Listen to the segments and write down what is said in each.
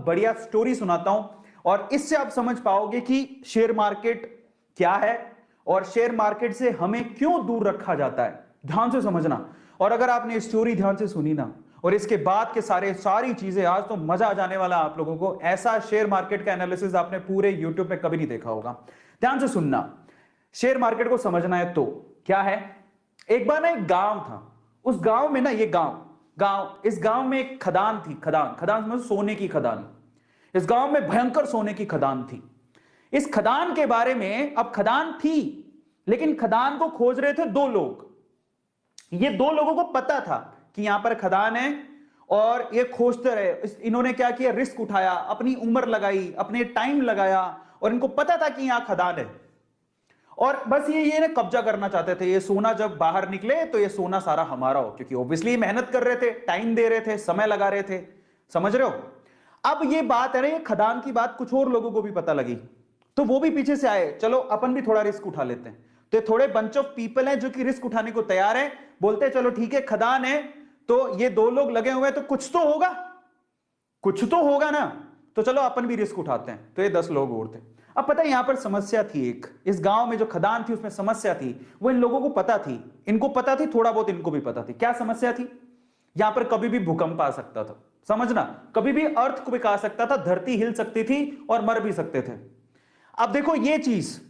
बढ़िया स्टोरी सुनाता हूं और इससे आप समझ पाओगे कि शेयर मार्केट क्या है और शेयर मार्केट से हमें क्यों दूर रखा जाता है। ध्यान से समझना। और अगर आपने स्टोरी ध्यान से सुनी ना और इसके बाद के सारी चीजें, आज तो मजा आ जाने वाला आप लोगों को। ऐसा शेयर मार्केट का एनालिसिस आपने पूरे यूट्यूब पे कभी नहीं देखा होगा। ध्यान से सुनना। शेयर मार्केट को समझना है तो क्या है। एक बार ना एक गांव था। उस गांव में ना, ये इस गांव में एक खदान थी। खदान समझो, सोने की खदान। इस गांव में भयंकर सोने की खदान थी। इस खदान के बारे में, अब खदान थी लेकिन खदान को खोज रहे थे दो लोग। ये दो लोगों को पता था कि यहां पर खदान है और ये खोजते रहे। इन्होंने क्या किया, रिस्क उठाया, अपनी उम्र लगाई, अपने टाइम लगाया और इनको पता था कि यहां खदान है और बस ये कब्जा करना चाहते थे। ये सोना जब बाहर निकले तो ये सोना सारा हमारा हो, क्योंकि ऑब्वियसली मेहनत कर रहे थे, टाइम दे रहे थे, समय लगा रहे थे। समझ रहे हो। अब ये बात है ना, ये खदान की बात कुछ और लोगों को भी पता लगी तो वो भी पीछे से आए, चलो अपन भी थोड़ा रिस्क उठा लेते हैं। तो ये थोड़े बंच ऑफ पीपल हैं जो कि रिस्क उठाने को तैयार है। बोलते हैं चलो ठीक है, खदान है तो ये दो लोग लगे हुए हैं तो कुछ तो होगा ना, तो चलो अपन भी रिस्क उठाते हैं। तो ये 10 लोग और थे। अब पता है यहां पर समस्या थी एक, इस गांव में जो खदान थी उसमें समस्या थी। वो इन लोगों को पता थी, इनको पता थी, थोड़ा बहुत इनको भी पता थी। क्या समस्या थी। यहां पर कभी भी भूकंप आ सकता था। समझना, कभी भी अर्थक्वेक आ सकता था, धरती हिल सकती थी और मर भी सकते थे। अब देखो ये चीज,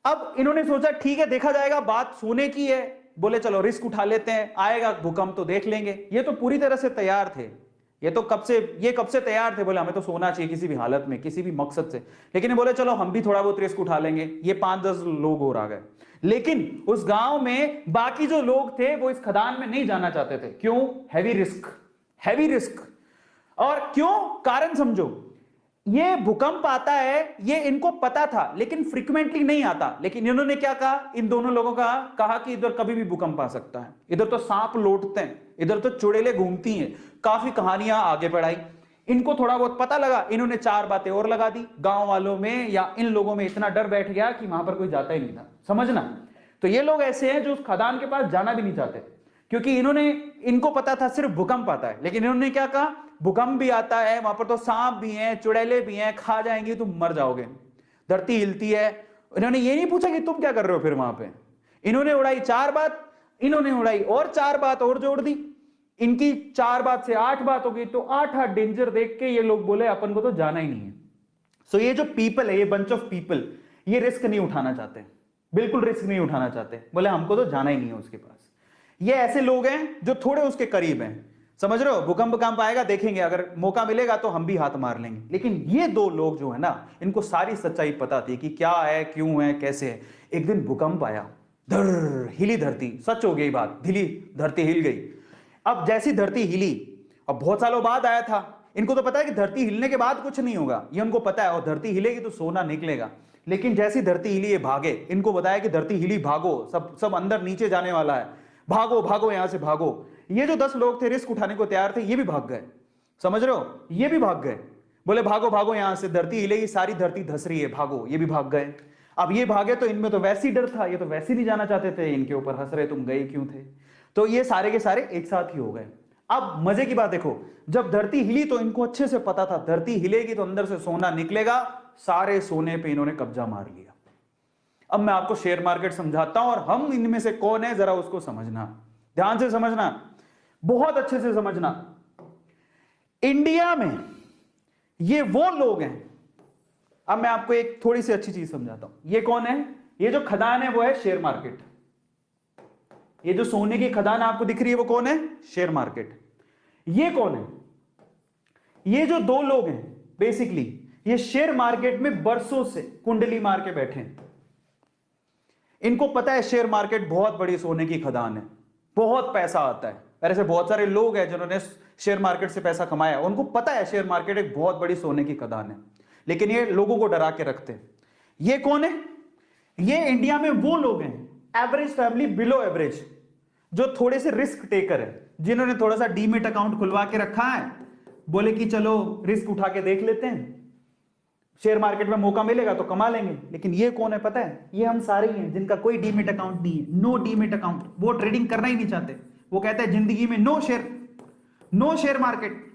अब इन्होंने सोचा ठीक है देखा जाएगा, बात सोने की है, बोले चलो रिस्क उठा लेते हैं, आएगा भूकंप तो देख लेंगे। ये तो पूरी तरह से तैयार थे। ये कब से तैयार थे, बोले हमें तो सोना चाहिए किसी भी हालत में, किसी भी मकसद से। लेकिन बोले चलो हम भी थोड़ा बहुत रिस्क उठा लेंगे। ये 5-10 लोग और आ गए। लेकिन उस गांव में बाकी जो लोग थे वो इस खदान में नहीं जाना चाहते थे। क्यों। Heavy risk. और क्यों, कारण समझो। ये भूकंप आता है, ये इनको पता था लेकिन फ्रीक्वेंटली नहीं आता। लेकिन इन्होंने क्या कहा, इन दोनों लोगों का कहा कि इधर कभी भी भूकंप आ सकता है, इधर तो सांप लौटते हैं, इधर तो चुड़ैलें घूमती हैं। काफी कहानियां आगे बढ़ाई। इनको थोड़ा बहुत पता लगा, इन्होंने 4 बातें और लगा दी। गांव वालों में या इन लोगों में इतना डर बैठ गया कि वहां पर कोई जाता ही नहीं था। समझना। तो ये लोग ऐसे हैं जो उस खदान के पास जाना भी नहीं चाहते, क्योंकि इनको पता था सिर्फ भूकंप आता है। लेकिन इन्होंने क्या कहा, भूकंप भी आता है, वहां पर तो सांप भी हैं, चुड़ैलें भी हैं, खा जाएंगी, तुम मर जाओगे, धरती हिलती है। इन्होंने ये नहीं पूछा कि तुम क्या कर रहे हो फिर वहां पे। इन्होंने उड़ाई 4 बात, इन्होंने उड़ाई और 4 बात और जोड़ दी। इनकी 4 बात से 8 बात हो गई। तो 8 डेंजर देख के ये लोग बोले अपन को तो जाना ही नहीं है। सो ये जो पीपल है, ये बंच ऑफ पीपल, ये रिस्क नहीं उठाना चाहते, बिल्कुल रिस्क नहीं उठाना चाहते। बोले हमको तो जाना ही नहीं है उसके पास। ये ऐसे लोग हैं जो थोड़े उसके करीब हैं। समझ रहे हो। भूकंप आएगा देखेंगे, अगर मौका मिलेगा तो हम भी हाथ मार लेंगे। लेकिन ये 2 लोग जो है ना, इनको सारी सच्चाई पता थी कि क्या है, क्यों है, कैसे है। एक दिन भूकंप आया, हिली धरती। सच हो गई बात, धरती हिल गई। अब जैसी धरती हिली, अब बहुत सालों बाद आया था, इनको तो पता है कि धरती हिलने के बाद कुछ नहीं होगा, ये उनको पता है। और धरती हिलेगी तो सोना निकलेगा। लेकिन जैसी धरती हिली, ये भागे। इनको बताया कि धरती हिली, भागो, सब अंदर नीचे जाने वाला है, भागो यहां से भागो। ये जो 10 लोग थे रिस्क उठाने को तैयार थे, ये भी भाग गए। समझ रहे हो, ये भी भाग गए। बोले भागो यहां से, धरती हिलेगी, सारी धरती धस रही है, भागो। ये भी भाग गए। अब ये भागे तो इनमें तो वैसे ही डर था, ये तो वैसे नहीं जाना चाहते थे, इनके ऊपर हंस रहे तुम गए क्यों थे। तो ये सारे के सारे एक साथ ही हो गए। अब मजे की बात देखो, जब धरती हिली तो इनको अच्छे से पता था धरती हिलेगी तो अंदर से सोना निकलेगा। सारे सोने पे इन्होंने कब्जा मार लिया। अब मैं आपको शेयर मार्केट समझाता हूं और हम इनमें से कौन है जरा उसको समझना, ध्यान से समझना, बहुत अच्छे से समझना। इंडिया में ये वो लोग हैं। अब मैं आपको एक थोड़ी सी अच्छी चीज समझाता हूं। ये कौन है, ये जो खदान है वो है शेयर मार्केट। ये जो सोने की खदान आपको दिख रही है वो कौन है, शेयर मार्केट। ये कौन है, ये जो 2 लोग हैं बेसिकली, ये शेयर मार्केट में बरसों से कुंडली मार के बैठे हैं। इनको पता है शेयर मार्केट बहुत बड़ी सोने की खदान है, बहुत पैसा आता है। ऐसे बहुत सारे लोग हैं जिन्होंने शेयर मार्केट से पैसा कमाया, उनको पता है शेयर मार्केट एक बहुत बड़ी सोने की खदान है। लेकिन ये लोगों को डरा के रखते हैं। ये कौन है, ये इंडिया में वो लोग हैं, एवरेज फैमिली, बिलो एवरेज, जो थोड़े से रिस्क टेकर है, जिन्होंने थोड़ा सा डीमेट अकाउंट खुलवा के रखा है। बोले कि चलो रिस्क उठा के देख लेते हैं, शेयर मार्केट में मौका मिलेगा तो कमा लेंगे। लेकिन ये कौन है पता है, ये हम सारे ही हैं जिनका कोई डीमेट अकाउंट नहीं है, नो डीमेट अकाउंट। वो ट्रेडिंग करना ही नहीं चाहते। वो कहते हैं जिंदगी में नो शेयर मार्केट।